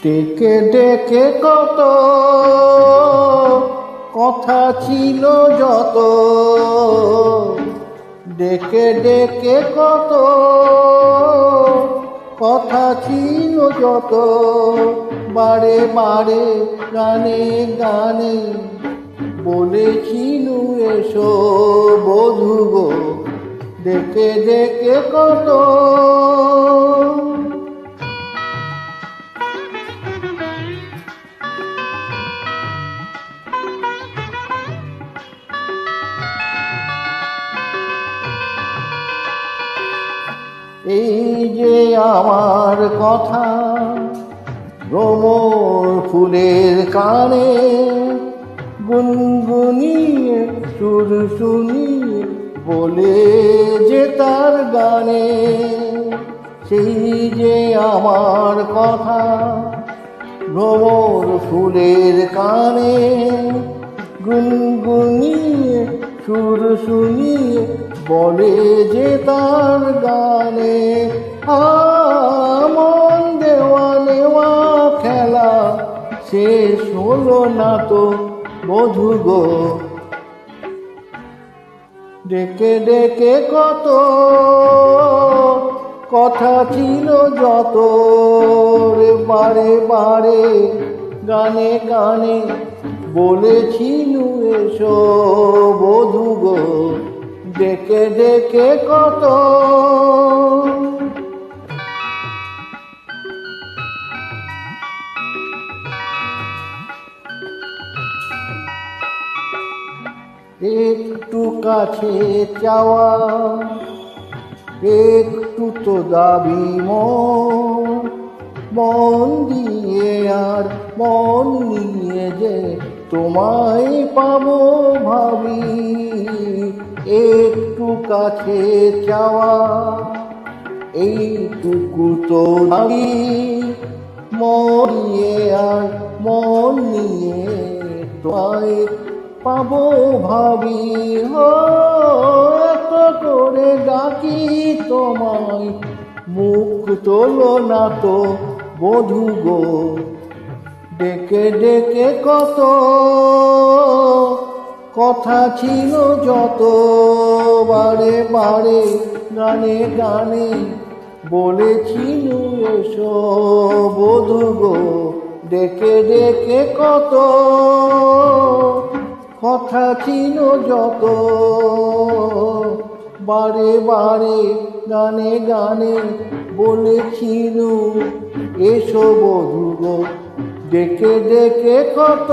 ডেকে ডেকে কত কথা ছিল যত, ডেকে ডেকে কত কথা ছিল যত, বারে বারে গানে গানে বলেছিল এসো বধূ গো, ডেকে ডেকে কত। এই যে আমার কথা ভ্রমর ফুলের কানে গুনগুনিয়ে সুর শুনিয়ে বলে যে তার গানে, সেই যে আমার কথা ভ্রমর ফুলের কানে গুনগুনিয়ে সুর শুনিয়ে বলে যে তার গানে। মন দেওয়া নেওয়া খেলা শেষ হলো না তো বধূ গো, ডেকে ডেকে কত কথা ছিল যত, বারে বারে গানে গানে বলেছিল এসো বধূ গো, ডেকে ডেকে কত। একটু কাছে চাওয়া একটু তো দাবি মন দিয়ে আর মন নিয়ে যে তোমায় পাবো ভাবি। একটু কাছে চাওয়া এইটুকু তো দাবি, মন দিয়ে আর মন নিয়ে তোমায় পাবো ভাবি। এত করে ডাকি তোমায় মুখ তোলো না তো বধূ গো, ডেকে ডেকে কত কথা ছিল যত, বারে বারে গানে গানে বলেছিল এসো বধূ গো, ডেকে ডেকে কত কথা ছিল যত, বারে বারে গানে গানে বলেছিল এসো বধূ গো, ডেকে ডেকে কত।